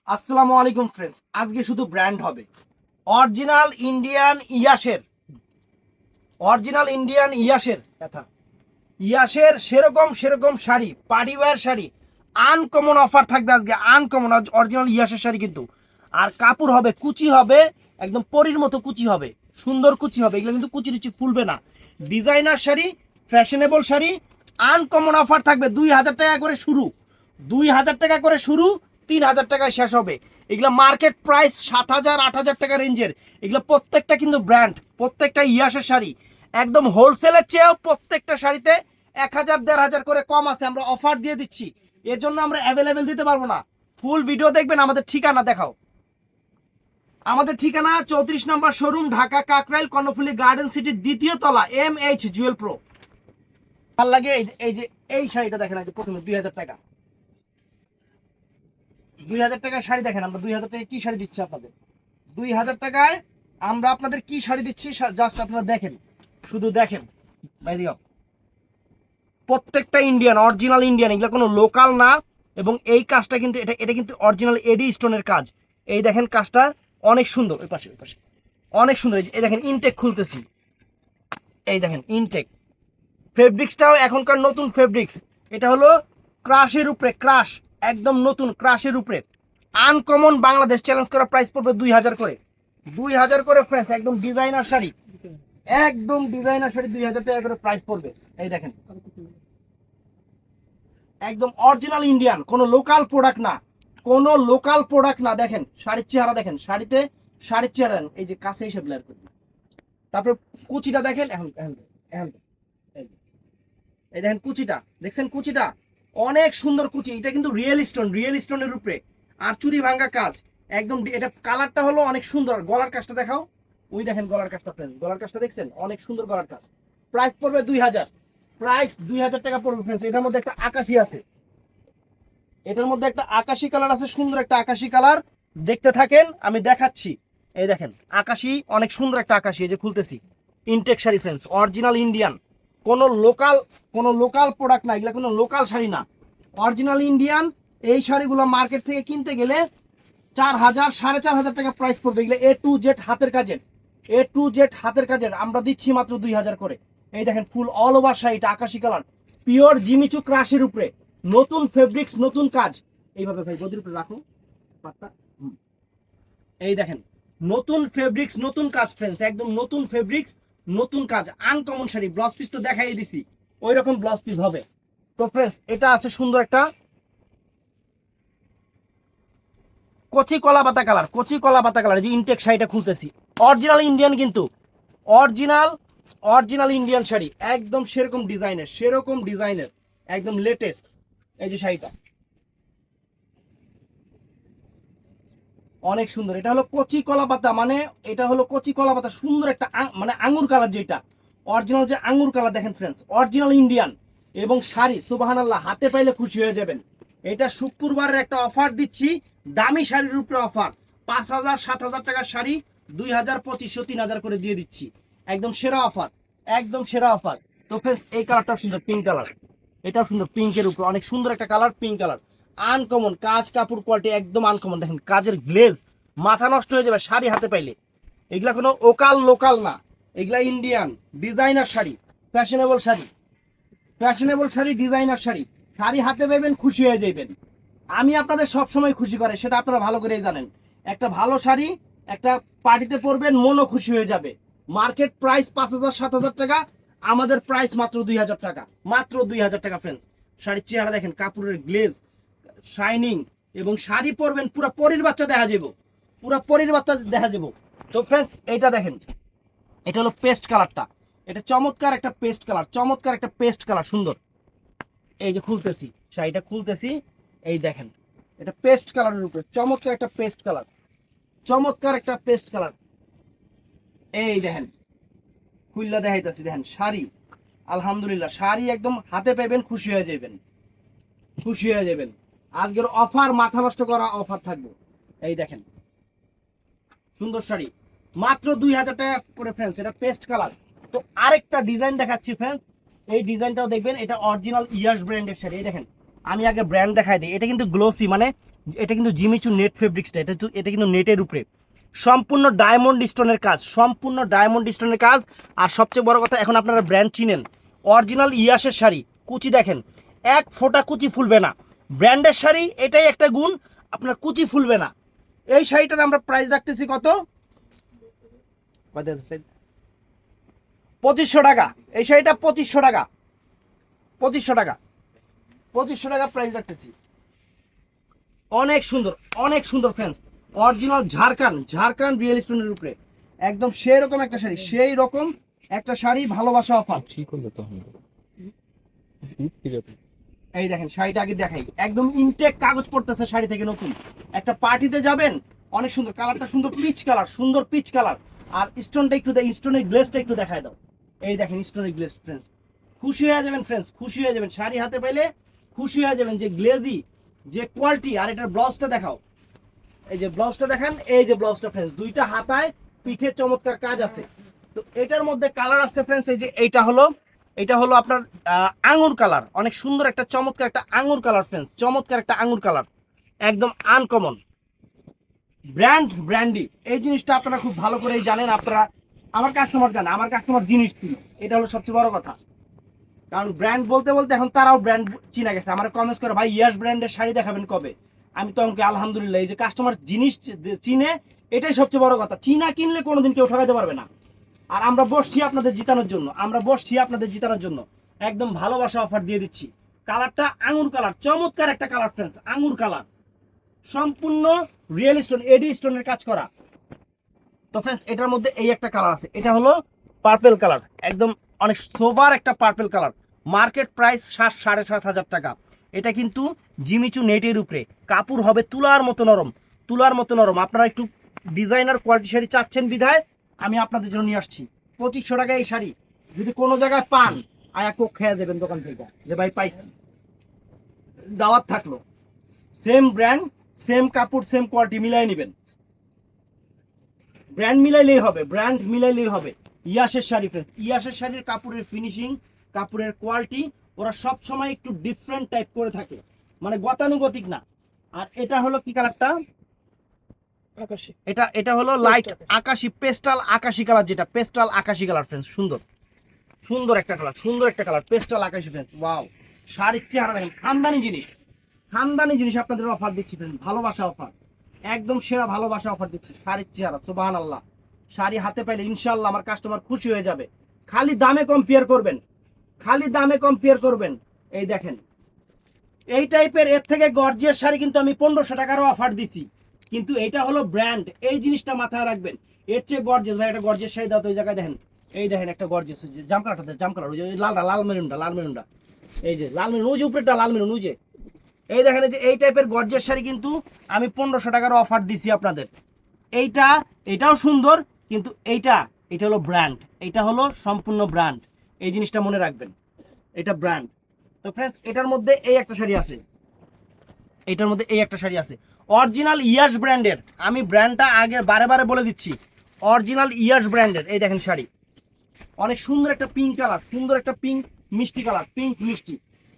আসসালামু আলাইকুম ফ্রেন্ডস, আজকে শুধু ব্র্যান্ড হবে। অরিজিনাল ইন্ডিয়ান ইয়াসের কথা, ইয়াসের সেরকম সেরকম sari, party wear sari, uncommon offer থাকবে আজকে। আনকমন অরিজিনাল ইয়াসের শাড়ি কিন্তু, আর কাপড় হবে, কুচি হবে, একদম পরির মতো কুচি হবে, সুন্দর কুচি হবে। এগুলো কিন্তু কুচি টুচি ফুলবে না। Designer sari, fashionable sari, uncommon offer থাকবে। 2000 টাকা করে শুরু, 2000 টাকা করে শুরু, 3000 টাকায় শেষ হবে। এগুলো মার্কেট প্রাইস 7000 8000 টাকা রেঞ্জের। এগুলো প্রত্যেকটা কিন্তু ব্র্যান্ড, প্রত্যেকটা ইয়াসের শাড়ি। একদম হোলসেলের চেয়েও প্রত্যেকটা শাড়িতে 1000 1500 করে কম আছে। আমরা অফার দিয়ে দিচ্ছি, এর জন্য আমরা অ্যাভেলেবেল দিতে পারবো না। ফুল ভিডিও দেখবেন। আমাদের ঠিকানা দেখাও। আমাদের ঠিকানা 34 নম্বর শোরুম, ঢাকা কাকরাইল কর্ণফুলী গার্ডেন সিটির দ্বিতীয় তলা, MH জুয়েল প্রো। ভাল লাগে এই যে এই শাড়িটা দেখেন, আগে প্রথমে 2000 টাকা, 2000 টাকায় শাড়ি দেখেন। আমরা 2000 টাকায় কি শাড়ি দিচ্ছি আপনাদের, 2000 টাকায় আমরা আপনাদের কি শাড়ি দিচ্ছি, জাস্ট আপনারা দেখেন, শুধু দেখেন। প্রত্যেকটা ইন্ডিয়ান, অরিজিনাল ইন্ডিয়ান, এগুলো কোনো লোকাল না। এবং এই কাজটা কিন্তু এটা কিন্তু অরিজিনাল এডি স্টোনের কাজ। এই দেখেন কাজটা অনেক সুন্দর। ওই পাশে অনেক সুন্দর। এই দেখেন ইনটেক খুলতেছি, এই দেখেন ইনটেক। ফেব্রিক্সটাও এখনকার নতুন ফেব্রিক্স। এটা হলো ক্রাশের উপরে, ক্রাশ, একদম নতুন ক্রাশের উপরে। আনকমন বাংলাদেশ চ্যালেঞ্জ করা প্রাইস পড়বে 2000 করে, 2000 করে ফ্রেন্ডস। একদম ডিজাইনার শাড়ি, একদম ডিজাইনার শাড়ি 2000 টাকা করে প্রাইস পড়বে। এই দেখেন একদম অরিজিনাল ইন্ডিয়ান, কোনো লোকাল প্রোডাক্ট না, কোনো লোকাল প্রোডাক্ট না। দেখেন শাড়ির চেহারা দেখেন, শাড়ির চেহারা দেন, এই যে কাছে এসে ব্লার করবে। তারপরে কুচিটা দেখেন, এখন এই দেখেন কুচিটা, দেখছেন কুচিটা অনেক সুন্দর কুচি। এটা কিন্তু রিয়েল স্টোনের উপরে, আর চুরি ভাঙ্গা কাজ একদম। এটা কালারটা হলো অনেক সুন্দর। গলার কাজটা দেখাও, ওই দেখেন গলার কাজটা ফ্রেন্ড, গলার কাজটা দেখছেন, অনেক সুন্দর গলার কাজ। প্রাইস পড়বে 2000, প্রাইস 2000 টাকা পড়বে ফ্রেন্ডস। এটার মধ্যে একটা আকাশি আছে, এটার মধ্যে একটা আকাশি কালার আছে, সুন্দর একটা আকাশি কালার। দেখতে থাকেন, আমি দেখাচ্ছি। এই দেখেন আকাশি, অনেক সুন্দর একটা আকাশি। এই যে খুলতেছি, intact sari friends, original Indian, কোনো লোকাল প্রোডাক্ট না। এগুলা কোনো লোকাল শাড়ি না, অরিজিনাল ইন্ডিয়ান। এই শাড়িগুলো মার্কেট থেকে কিনতে গেলে 4000 4500 টাকা প্রাইস পড়বে। এগুলো A to Z হাতের কাজের, A to Z হাতের কাজের। আমরা দিচ্ছি মাত্র 2000 করে। এই দেখেন ফুল অল ওভার শাড়িটা আকাশি কালার, পিওর জিমিচু ক্রাশের উপরে, নতুন ফেব্রিক্স, নতুন কাজ। এইভাবে ভাই গদির উপরে রাখো পাটটা। এই দেখেন নতুন ফেব্রিক্স, নতুন কাজ ফ্রেন্ডস, একদম নতুন ফেব্রিক্স, নতুন কাজ। আনকমন শাড়ি। ব্লাউজ পিস তো দেখাই দিছি, ওই রকম ব্লাউজ পিস হবে। তো ফ্রেন্ডস এটা আছে সুন্দর একটা কচি কলা পাতা কালার, কচি কলা পাতা কালার। যে ইনটেক শাড়িটা খুলতেছি, অরিজিনাল ইন্ডিয়ান কিন্তু, অরিজিনাল ইন্ডিয়ান শাড়ি, একদম সেরকম ডিজাইনের, একদম লেটেস্ট। এই যে শাড়িটা অনেক সুন্দর। এটা হলো কচি কলা পাতা, মানে এটা হলো কচি কলা পাতা, সুন্দর একটা মানে আঙ্গুর কালার, যেটা অরিজিনাল যে আঙ্গুর কালার। দেখেন ফ্রেন্ডস, অরিজিনাল ইন্ডিয়ান এবং শাড়ি সুবহানাল্লাহ, হাতে পাইলে খুশি হয়ে যাবেন। এটা শুক্রবারের একটা অফার দিচ্ছি, দামি শাড়ির উপরে অফার। 5000 7000 টাকার শাড়ি 2000 2500 3000 করে দিয়ে দিচ্ছি। একদম সেরা অফার, একদম সেরা অফার। তো ফ্রেন্ডস এই কালারটাও সুন্দর, পিঙ্ক কালার, এটাও সুন্দর, পিঙ্কের উপরে অনেক সুন্দর একটা কালার, পিঙ্ক কালার। আনকমন কাজ, কাপড় কোয়ালিটি একদম আনকমন। দেখেন কাজের গ্লেজ, মাথা নষ্ট হয়ে যাবে শাড়ি হাতে পাইলে। এগুলা কোনো লোকাল না, এগুলা Indian designer sari, fashionable sari, fashionable sari, designer sari. Sari হাতে পাইবেন খুশি হয়ে যাবেন। আমি আপনাদের সব সময় খুশি করে, সেটা আপনারা ভালো করেই জানেন। একটা ভালো শাড়ি একটা পার্টিতে পরবেন, মনও খুশি হয়ে যাবে। মার্কেট প্রাইস 5000 7000 টাকা, আমাদের প্রাইস মাত্র 2000 টাকা, মাত্র 2000 টাকা ফ্রেন্ডস। শাড়ির চেহারা দেখেন, কাপড়ের গ্লেজ, শাইনিং, এবং শাড়ি পরবেন পুরো পরীর বাচ্চা দেখা যাবো, পুরো পরীর বাচ্চা দেখা যাবো। তো ফ্রেন্ডস এইটা দেখেন, এটা হলো পেস্ট কালারটা, এটা চমৎকার একটা পেস্ট কালার, চমৎকার একটা পেস্ট কালার, সুন্দর। এই যে খুলতেছি, শাড়িটা খুলতেছি, এই দেখেন এটা পেস্ট কালারের উপরে চমৎকার একটা পেস্ট কালার, চমৎকার একটা পেস্ট কালার। এই দেখেন খুললা দেখাইতেছি, দেখেন শাড়ি আলহামদুলিল্লাহ, শাড়ি একদম হাতে পাইবেন খুশি হয়ে যাবেন, খুশি হয়ে যাবেন। আজকের অফার মাথা নষ্ট করা অফার থাকবে। এই দেখেন সুন্দর শাড়ি, মাত্র 2000 টাকা করে ফ্রেন্ডস। এটা পেস্ট কালার। তো আরেকটা ডিজাইন দেখাচ্ছি ফ্রেন্ডস, এই ডিজাইনটাও দেখবেন, এটা অরিজিনাল ইয়াস ব্র্যান্ডের শাড়ি। এই দেখেন আমি আগে ব্র্যান্ড দেখাই দিই। এটা কিন্তু গ্লোসি, মানে এটা কিন্তু জিমিচু নেট ফেব্রিক্সটা, এটা কিন্তু নেটের উপরে সম্পূর্ণ ডায়মন্ড স্টোনের কাজ, সম্পূর্ণ ডায়মন্ড স্টোনের কাজ। আর সবচেয়ে বড় কথা, এখন আপনারা ব্র্যান্ড চিনেন, অরিজিনাল ইয়াসের শাড়ি, কুচি দেখেন এক ফোঁটা কুচি ফুলবে না। ব্র্যান্ডের শাড়ি এটাই একটা গুণ, আপনার কুচি ফুলবে না। এই শাড়িটার আমরা প্রাইস রাখতেছি কত? 2500 টাকা। এই শাড়িটা 2500 টাকা, 2500 টাকা, 2500 টাকা প্রাইস রাখতেছি। অনেক সুন্দর, অনেক সুন্দর ফ্রেন্ডস, অরিজিনাল ঝাড়খান্ড রিয়েল স্টোনের উপরে একদম সেই রকম একটা শাড়ি, সেই রকম একটা শাড়ি, ভালোবাসা অফার। ঠিক হলো তো, এই দেখেন শাড়িটা আগে দেখাই, একদম ইনটেক কাগজ পড়তেছে শাড়ি থেকে, নতুন একটা পার্টিতে যাবেন, অনেক সুন্দর কালারটা, সুন্দর পিচ কালার, সুন্দর পিচ কালার। আর স্টোনটা একটু স্টোনের গ্লেজটা একটু দেখায় দাও। এই দেখেন স্টোনের গ্লেজ ফ্রেন্ডস, খুশি হয়ে যাবেন ফ্রেন্ডস, খুশি হয়ে যাবেন, শাড়ি হাতে পাইলে খুশি হয়ে যাবেন, যে গ্লেজি, যে কোয়ালিটি। আর এটার ব্লাউজটা দেখাও, এই যে ব্লাউজটা দেখান, এই যে ব্লাউজটা ফ্রেন্ডস, দুইটা হাতায় পিঠে চমৎকার কাজ আছে। তো এটার মধ্যে কালার আছে ফ্রেন্ডস, এই যে এটা হলো আপনার আঙুর কালার, অনেক সুন্দর একটা চমৎকার একটা আঙুর কালার ফ্রেন্ডস, চমৎকার একটা আঙুর কালার, একদম আনকমন ব্র্যান্ডি। এই জিনিসটা আপনারা খুব ভালো করেই জানেন, আপনারা আমার কাস্টমার জানে, আমার কাস্টমার জিনিস ছিল, এটা হলো সবচেয়ে বড় কথা। কারণ ব্র্যান্ড বলতে বলতে এখন তারাও ব্র্যান্ড চিনা গেছে। আমার কমেন্টস করে, ভাই ইয়াস ব্র্যান্ডের শাড়ি দেখাবেন কবে? আমি তো আমাকে আলহামদুলিল্লাহ, এই যে কাস্টমার জিনিস চিনে, এটাই সবচেয়ে বড় কথা। চিনা কিনলে কোনোদিন কেউ ঠকাইতে পারবে না। আর আমরা বসছি আপনাদের জিতানোর জন্য, একদম ভালোবাসা অফার দিয়ে দিচ্ছি। কালারটা আঙুর কালার, চমৎকার একটা কালার ফ্রেন্ডস, আঙুর কালার, সম্পূর্ণ রিয়েল স্টোন, এডি স্টোনের কাজ করা। তো ফ্রেন্ডস এটার মধ্যে এই একটা কালার আছে, এটা হলো পার্পেল কালার, একদম অনেক সোবার একটা পার্পেল কালার, মার্কেট প্রাইস 7,500 টাকা। এটা কিন্তু জিমিচু নেটের উপরে, কাপড় হবে তুলার মতো নরম, তুলার মতো নরম। আপনারা একটু ডিজাইনার কোয়ালিটি শাড়ি চাচ্ছেন বিধায় আমি আপনাদের জন্য নিয়ে আসছি। 2500 টাকা এই শাড়ি, যদি কোনো জায়গায় পান আয়া কোক খেয়ে দেবেন দোকান থেকে, যে ভাই পাইছি, দাওয়াত থাকলো। সেম ব্র্যান্ড, সেম কাপড়, সেম কোয়ালিটি, মিলাই নেবেন। ব্র্যান্ড মিলাইলেই হবে। ইয়াসের শাড়ি ফ্রেন্ডস, ইয়াসের শাড়ির কাপড়ের ফিনিশিং, কাপড়ের কোয়ালিটি, ওরা সব সময় একটু ডিফারেন্ট টাইপ করে থাকে, মানে গতানুগতিক না। আর এটা হলো কি কালারটা? আকাশী। এটা হলো লাইট আকাশী, পেস্টাল আকাশী কালার, যেটা পেস্টাল আকাশী কালার ফ্রেন্ডস, সুন্দর একটা কালার, পেস্টাল আকাশী ফ্রেন্ডস। ওয়াও, শাড়ির চেহারা দেখেন, খানদানি জিনিস আপনাদের অফার দিচ্ছি ফ্রেন্ডস, ভালোবাসা অফার, একদম সেরা ভালোবাসা অফার দিচ্ছি। শাড়ির চেহারা সুবহানাল্লাহ, শাড়ি হাতে পাইলে ইনশাআল্লাহ আমার কাস্টমার খুশি হয়ে যাবে। খালি দামে কম্পেয়ার করবেন। এই দেখেন এই টাইপের এর থেকে গর্জিয়াস শাড়ি কিন্তু আমি 1500 টাকারও অফার দিছি, কিন্তু এটা হলো ব্র্যান্ড, এই জিনিসটা মাথায় রাখবেন। এর চেয়ে গর্জিয়াস, ভাই একটা গর্জিয়াস শাড়ি দাও তো, ওই জায়গায় দেখেন, এই দেখেন একটা গর্জিয়াস, ওই যে জাম কালার, ওই যে লাল মেরুনটা, এই যে লাল মেরুন, ওই যে উপরেটা লাল মেরুন, ওই যে এই দেখেন, যে এই টাইপের গর্জিয়াস শাড়ি কিন্তু আমি 1500 টাকার অফার দিছি আপনাদের। এটাও সুন্দর, কিন্তু এটা হলো ব্র্যান্ড, এটা হলো সম্পূর্ণ ব্র্যান্ড, এই জিনিসটা মনে রাখবেন, এটা ব্র্যান্ড। তো ফ্রেন্ডস এটার মধ্যে এই একটা শাড়ি আছে, অরিজিনাল ইয়াস ব্র্যান্ডের। আমি ব্র্যান্ডটা আগে বারে বলে দিচ্ছি, অরিজিনাল ইয়াস ব্র্যান্ডের। এই দেখেন শাড়ি, অনেক সুন্দর একটা পিঙ্ক কালার, সুন্দর একটা পিঙ্ক মিষ্টি কালার, পিঙ্ক মিষ্টি,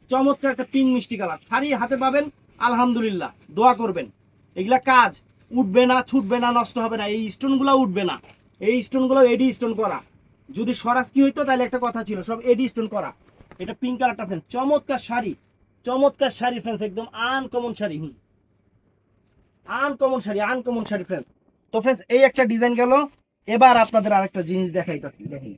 চমৎকার একটা পিঙ্ক মিষ্টি কালার। শাড়ি হাতে পাবেন, আলহামদুলিল্লাহ, দোয়া করবেন। এগুলা কাজ উঠবে না, ছুটবে না, নষ্ট হবে না, এই স্টোনগুলো উঠবে না, এই স্টোনগুলো এডি স্টোন করা। যদি সরাস কি হইতো তাহলে একটা কথা ছিল, সব এডি স্টোন করা। এটা পিঙ্ক কালারটা ফ্রেন্ডস, চমৎকার শাড়ি ফ্রেন্ডস, একদম আনকমন শাড়ি ফ্রেন্ডস। তো ফ্রেন্ডস এই একটা ডিজাইন গেল। এবার আপনাদের আরেকটা জিনিস দেখাইতাছি, দেখেন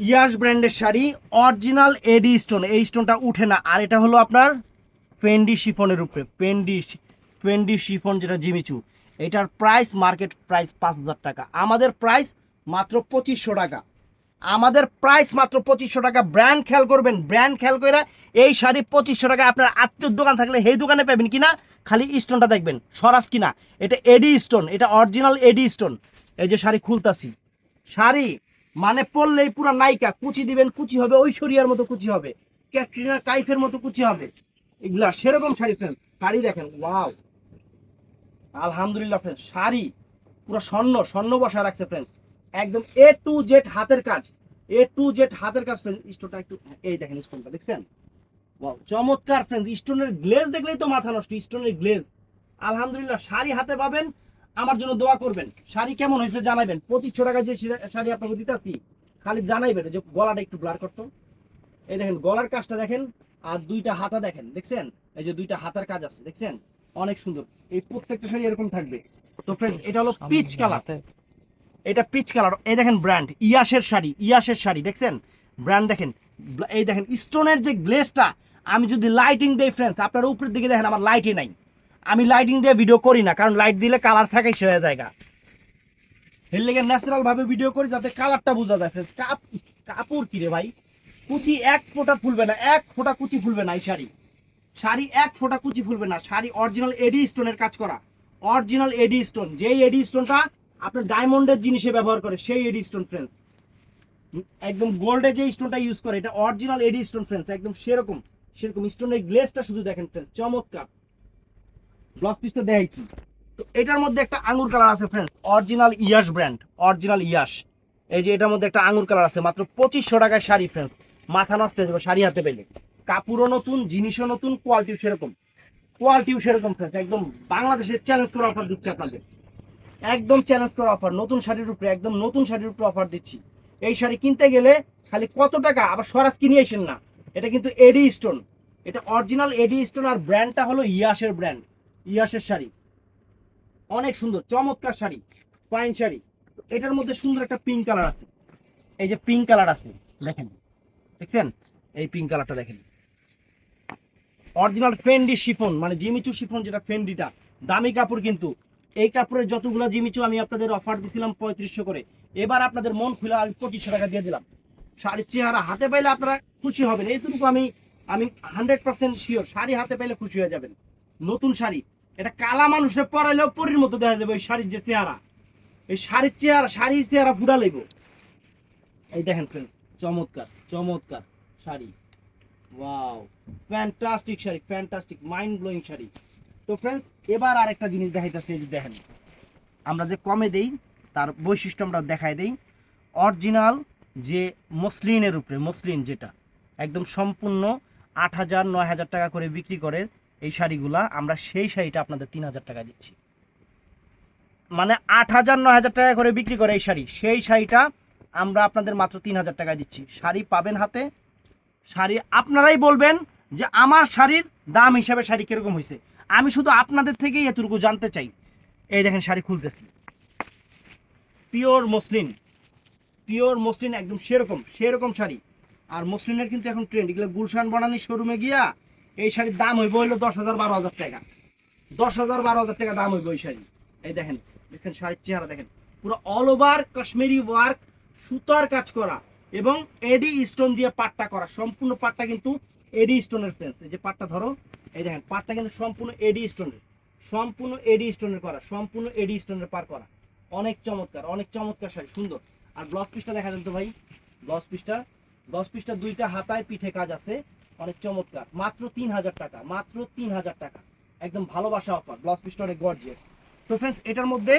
ইয়াস ব্র্যান্ডের শাড়ি, অরিজিনাল এডি স্টোন, এই স্টোনটা উঠে না। আর এটা হলো আপনার ফেন্ডি শিফনের উপরে, ফেন্ডি শিফন, যেটা জিমিচু, এটার প্রাইস মার্কেট প্রাইস 5000 টাকা, আমাদের প্রাইস মাত্র 2500 টাকা, ব্র্যান্ড খেয়াল করবেন, ব্র্যান্ড খেয়াল করে এই শাড়ি 2500 টাকা। আপনার আত্মীয় দোকান থাকলে সেই দোকানে পাবেন কিনা, খালি স্টোনটা দেখবেন সরাস কিনা, এটা এডি স্টোন, এটা অরিজিনাল এডি স্টোন। এই যে শাড়ি খুলতাছি, শাড়ি মানে পরলেই পুরো নায়িকা, কুচি দিবেন, কুচি হবে ঐশ্বরিয়ার মতো, কুচি হবে ক্যাটরিনা কাইফের মতো, কুচি হবে, এগুলা সেরকম শাড়ি ফ্রেন্ড। শাড়ি দেখেন, ওয়াও, আলহামদুলিল্লাহ ফ্রেন্ডস, শাড়ি পুরো স্বর্ণ বসা রাখছে ফ্রেন্ডস, একদম এ টু জেড হাতের কাজ ফ্রেন্ডস। স্টোনটা একটু, এই দেখেন স্টোনটা দেখছেন, Wow, চমৎকার ফ্রেন্ডস, স্টোনের গ্লেজ দেখলেই তো মাথা নষ্ট, স্টোনের গ্লেজ। আলহামদুলিল্লাহ, শাড়ি হাতে পাবেন, আমার জন্য দোয়া করবেন। শাড়ি কেমন হয়েছে জানাবেন, 2500 টাকা যে শাড়ি আপনাকে দিতেছি খালি জানাইবেন। যে গলাটা একটু ব্লার করতো, এই দেখেন গলার কাজটা দেখেন, আর দুইটা হাতা দেখেন, দেখছেন? এই যে দুইটা হাতার কাজ আছে, দেখছেন? অনেক সুন্দর। এই প্রত্যেকটা শাড়ি এরকম থাকবে। তো ফ্রেন্ডস, এটা হলো পিচ কালার, এটা পিচ কালার। এই দেখেন ব্র্যান্ড ইয়াসের শাড়ি, ইয়াসের শাড়ি দেখছেন? ব্র্যান্ড দেখেন, এই দেখেন স্টোনের যে গ্লেজটা। আমি যদি লাইটিং দেই ফ্রেন্ডস, আপনার উপরের দিকে দেখেন আমার লাইটই নাই। আমি লাইটিং দিয়ে ভিডিও করি না, কারণ লাইট দিলে কালার থাকে সে হয়ে যায়। এর লেগে ন্যাচারাল ভাবে ভিডিও করি যাতে কালারটা বোঝা যায় ফ্রেন্ডস। কাপড় কিরে ভাই, কুচি এক ফোঁটা ফুলবে না, এক ফোঁটা কুচি ফুলবে না। এই শাড়ি, শাড়ি এক ফোঁটা কুচি ফুলবে না। শাড়ি অরিজিনাল এডি স্টোনের কাজ করা, অরিজিনাল এডি স্টোন। যেই এডি স্টোনটা আপনার ডায়মন্ডের জিনিসে ব্যবহার করে সেই এডি স্টোন ফ্রেন্ডস। একদম গোল্ডে যে স্টোনটা ইউজ করে এটা অরিজিনাল এডি স্টোন ফ্রেন্ডস, একদম সেরকম সেরকম স্টোনের গ্লেজটা শুধু দেখেন ফ্রেন্ডস, চমৎকার। ব্লক পিস তো দেখাইছি। তো এটার মধ্যে একটা আঙ্গুর কালার আছে friends, original Yash brand, original Yash. এই যে এটার মধ্যে একটা আঙ্গুর কালার আছে, মাত্র 2500 টাকায় শাড়ি ফ্রেন্ডস। মাথা নষ্ট হয়ে যাবে শাড়ি হাতে পেলে। কাপড়ও নতুন, জিনিসও নতুন, কোয়ালিটিও সেরকম, কোয়ালিটিও সেরকম ফ্রেন্ডস। একদম বাংলাদেশের চ্যালেঞ্জ করা অফার দিচ্ছি আপনাদের, একদম চ্যালেঞ্জ করা অফার। নতুন শাড়ির উপরে, একদম নতুন শাড়ির উপরে অফার দিচ্ছি। এই শাড়ি কিনতে গেলে খালি কত টাকা, আবার সরাস কিনে আসেন না। এটা কিন্তু এডি স্টোন, এটা অরিজিনাল এডি স্টোন, আর ব্র্যান্ডটা হলো ইয়াশের ব্র্যান্ড, ইয়াশের শাড়ি। অনেক সুন্দর চমৎকার শাড়ি, ফাইন শাড়ি। এটার মধ্যে সুন্দর একটা পিঙ্ক কালার আছে, এই যে পিঙ্ক কালার আছে দেখেন, দেখছেন? এই পিঙ্ক কালারটা দেখেন, অরিজিনাল ফেন্ডি শিফন, মানে জিমিচু শিফন, যেটা ফেন্ডিটা দামি কাপড় কিন্তু। এই কাপড়ের যতগুলো জিমিচু আমি আপনাদের অফার দিছিলাম 3500 করে, এবার আপনাদের মন খুলে আমি 2500 টাকা দিয়ে দিলাম। শাড়ির চেহারা হাতে পাইলে আপনারা খুশি হবেন, এইটুকু আমি আমি 100% শিওর। শাড়ি হাতে পাইলে খুশি হয়ে যাবেন। নতুন শাড়ি, এটা কালা মানুষের পরাইলেও পরীর মতো দেখা যাবে। ওই শাড়ির যে চেহারা, এই শাড়ির চেহারা, শাড়ির চেহারা ফুটা লইব। এই দেখেন ফ্রেন্ডস, চমৎকার চমৎকার sari. Wow, fantastic sari, fantastic mind blowing sari. তো ফ্রেন্ডস, এবার আরেকটা জিনিস দেখাইতেছে, এই যে দেখেন, আমরা যে কমে দেই তার বৈশিষ্ট্য আমরা দেখাই দেই। অরিজিনাল যে মসলিনের উপরে, মসলিন যেটা একদম সম্পূর্ণ 8000 9000 টাকা করে বিক্রি করে এই শাড়িগুলা, আমরা সেই শাড়িটা আপনাদের 3000 টাকা দিচ্ছি। মানে 8000 9000 টাকা করে বিক্রি করে এই শাড়ি, সেই শাড়িটা আমরা আপনাদের মাত্র 3000 টাকা দিচ্ছি। শাড়ি পাবেন হাতে, শাড়ি আপনারাই বলবেন যে আমার শাড়ির দাম হিসাবে শাড়ি কিরকম হয়েছে। আমি শুধু আপনাদের থেকেই এতটুকু জানতে চাই। এই দেখেন শাড়ি খুলতেছি, পিওর মসলিন, পিওর মসলিন, একদম সেরকম সেরকম শাড়ি। আর মসলিনের কিন্তু এখন ট্রেন্ড, এগুলো গুলশান বনানি শোরুমে গিয়া এই শাড়ির দাম হইব হইলো 10,000 12,000 টাকা, 10,000 12,000 টাকা দাম হইব এই শাড়ি। এই দেখেন, দেখেন শাড়ির চেহারা দেখেন, পুরো অল ওভার কাশ্মীরি ওয়ার্ক, সুতার কাজ করা এবং এডি স্টোন দিয়ে পাটটা করা। সম্পূর্ণ পাটটা কিন্তু এডি স্টোনের ফ্রেন্ডস। এই যে পাটটা ধরো, এই দেখেন পাটটা কিন্তু সম্পূর্ণ এডি স্টোনের, সম্পূর্ণ এডি স্টোনের করা, সম্পূর্ণ এডি স্টোনের পার করা। অনেক চমৎকার, অনেক চমৎকার শাড়ি, সুন্দর। আর ব্লাউজ পিসটা দেখা যান তো ভাই, ব্লাউজ পিসটা, ব্লাউজ পিসটা দুইটা হাতায় পিঠে কাজ আছে, অনেক চমৎকার। মাত্র 3000 টাকা, মাত্র 3000 টাকা, একদম ভালোবাসা অফার। ব্লাউজ পিসটা অনেক গর্জিয়াস। তো ফ্রেন্ডস, এটার মধ্যে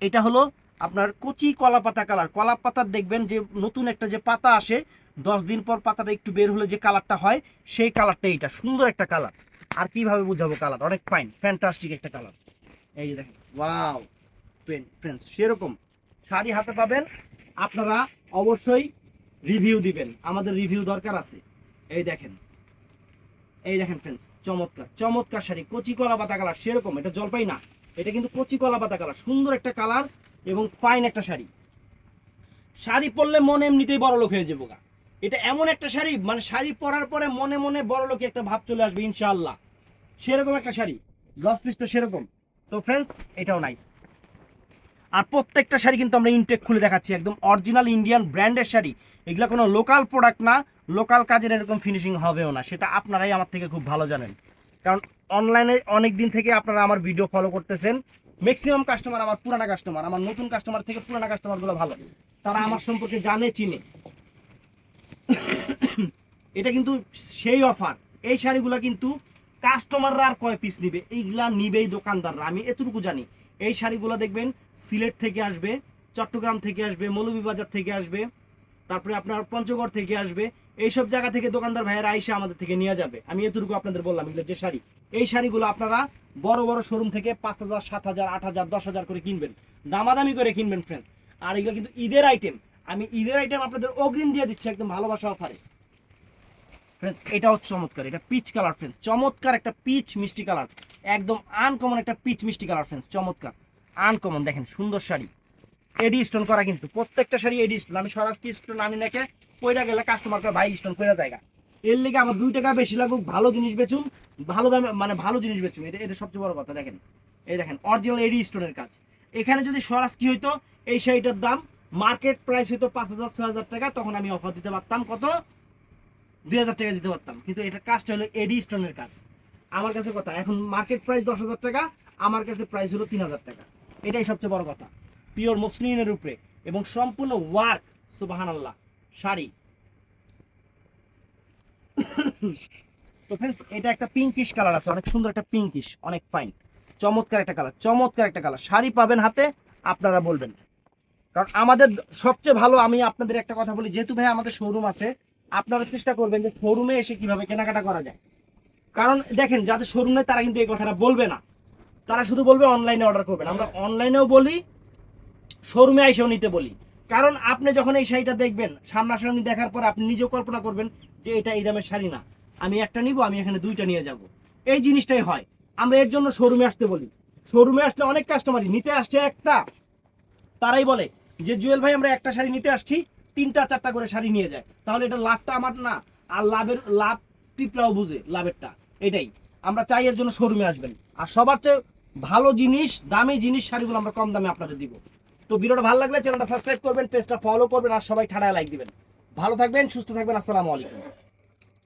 এটা হলো আপনার কচি কলা পাতা কালার। কলা পাতার দেখবেন যে নতুন একটা যে পাতা আসে, 10 দিন পর পাতাটা একটু বের হলে যে কালারটা হয়, সেই কালারটা এইটা, সুন্দর একটা কালার। আর কিভাবে বুঝাবো কালার, অনেক ফাইন ফ্যান্টাস্টিক একটা কালার। এই যে দেখেন, ওয়াও ফ্রেন্ডস, সেরকম শাড়ি হাতে পাবেন। আপনারা অবশ্যই রিভিউ দিবেন, আমাদের রিভিউ দরকার আছে। এই দেখেন, এই দেখেন ফ্রেন্ডস, চমৎকার চমৎকার শাড়ি, কচি কলা পাতা কালার সেরকম। এটা জলপাই না, এটা কিন্তু কচি কলা পাতা কালার, সুন্দর একটা কালার এবং ফাইন একটা শাড়ি। শাড়ি পরলে মনে এমনিতেই বড় লোক হয়ে যাবো গা। এটা এমন একটা শাড়ি, মানে শাড়ি পরার পরে মনে মনে বড় লোকে একটা ভাব চলে আসবে ইনশাআল্লাহ, সেরকম একটা শাড়ি। ব্লাউজ পিস তো সেরকম। তো ফ্রেন্ডস, এটাও নাইস। আর প্রত্যেকটা শাড়ি কিন্তু আমরা ইনটেক খুলে দেখাচ্ছি, একদম অরিজিনাল ইন্ডিয়ান ব্র্যান্ডের শাড়ি। এগুলো কোনো লোকাল প্রোডাক্ট না, লোকাল কাজের এরকম ফিনিশিং হবেও না, সেটা আপনারাই আমার থেকে খুব ভালো জানেন। কারণ অনলাইনে অনেক দিন থেকে আপনারা আমার ভিডিও ফলো করতেছেন। ম্যাক্সিমাম কাস্টমার আমার পুরানা কাস্টমার, আমার নতুন কাস্টমার থেকে পুরানা কাস্টমারগুলো ভালো, তারা আমার সম্পর্কে জানে চিনে। এটা কিন্তু সেই অফার। এই শাড়িগুলো কিন্তু কাস্টমাররা আর কয় পিস নিবে, এইগুলা নিবেই দোকানদাররা, আমি এতটুকু জানি। এই শাড়িগুলো দেখবেন সিলেট থেকে আসবে, চট্টগ্রাম থেকে আসবে, মৌলভীবাজার থেকে আসবে, তারপরে আপনার পঞ্চগড় থেকে আসবে। এইসব জায়গা থেকে দোকানদার ভাইয়েরা আইসা আমাদের থেকে নিয়ে যাবে। আমি এতটুকু আপনাদের বললাম, এগুলো যে শাড়ি, এই শাড়িগুলো আপনারা বড় বড় শোরুম থেকে 5,000, 7,000, 8,000, 10,000 করে কিনবেন, দামাদামি করে কিনবেন ফ্রেন্ডস। আর এগুলো কিন্তু ঈদের আইটেম, আমি ঈদের আইটেম আপনাদের অগ্রিম দিয়ে দিচ্ছি একদম ভালোবাসা অফারে ফ্রেন্ডস। এটাও চমৎকার, এটা পিচ কালার ফ্রেন্ডস, চমৎকার একটা পিচ মিষ্টি কালার, একদম আনকমন একটা পিচ মিষ্টি কালার ফ্রেন্ডস, চমৎকার আনকমন। দেখেন সুন্দর শাড়ি, এডি স্টোন করা, কিন্তু প্রত্যেকটা শাড়ি এডি স্টোন। আমি সরাসরি স্টোন আমি নাকি কইরা গেলে কাস্টমারকে ভাই স্টোন কইরা জায়গা, এর লেগে আমার 2 টাকা বেশি লাগুক, ভালো জিনিস বেচুন, ভালো দামে মানে ভালো জিনিস বেচুন, এটা সবচেয়ে বড় কথা। দেখেন এই দেখেন অরিজিনাল এডি স্টোনের কাজ। এখানে যদি সরাস কি হইতো, এই শাড়িটার দাম মার্কেট প্রাইস হইতো 5,000, 6,000 টাকা, তখন আমি অফার দিতে পারতাম কত, 2,000 টাকা দিতে পারতাম। কিন্তু এটা কাজটা হলো এডি স্টোনের কাজ। আমার কাছে কথা, এখন মার্কেট প্রাইস 10,000 টাকা, আমার কাছে প্রাইস হলো 3,000 টাকা। এটাই সবচেয়ে বড় কথা, পিওর মসলিনের উপরে এবং সম্পূর্ণ ওয়ার্ক, সুবহানাল্লাহ শাড়ি। তো फ्रेंड्स এটা একটা পিঙ্কিশ কালার আছে, অনেক সুন্দর একটা পিঙ্কিশ, অনেক ফাইন, চমৎকার একটা কালার, চমৎকার একটা কালার। শাড়ি পাবেন হাতে, আপনারা বলবেন। কারণ আমাদের সবচেয়ে ভালো, আমি আপনাদের একটা কথা বলি, যেহেতু ভাই আমাদের শোরুম আছে, আপনারা চেষ্টা করবেন যে শোরুমে এসে কিভাবে কেনাকাটা করা যায়। কারণ দেখেন যাদের শোরুম নেই তারা কিন্তু এই কথাটা বলবে না, তারা শুধু বলবে অনলাইনে অর্ডার করবেন। আমরা অনলাইনেও বলি, শোরুমে এসেও নিতে বলি। কারণ আপনি যখন এই শাড়িটা দেখবেন, সামনাসামনি দেখার পর আপনি নিজেও কল্পনা করবেন যে এটা এই দামের শাড়ি না, আমি একটা নিব, আমি এখানে 2টা নিয়ে যাব। এই জিনিসটাই হয়, আমরা এর জন্য শোরুমে আসতে বলি। শোরুমে আসলে অনেক কাস্টমারই নিতে আসছে একটা, তারাই বলে যে জুয়েল ভাই আমরা একটা শাড়ি নিতে আসছি, 3টা 4টা করে শাড়ি নিয়ে যায়, তাহলে এটা লাভটা আমার না, আর লাভ পিঁপড়াও বুঝে লাভেরটা। এটাই আমরা চাই, এর জন্য শোরুমে আসবেন। আর সবার চেয়ে ভালো জিনিস, দামি জিনিস, শাড়িগুলো আমরা কম দামে আপনাদের দিব। তো ভিডিওটা ভালো লাগলে চ্যানেলটা সাবস্ক্রাইব করবেন, পেজটা ফলো করবেন, আর সবাই ঠাড়ায় লাইক দিবেন। ভালো থাকবেন, সুস্থ থাকবেন, আসসালামু আলাইকুম।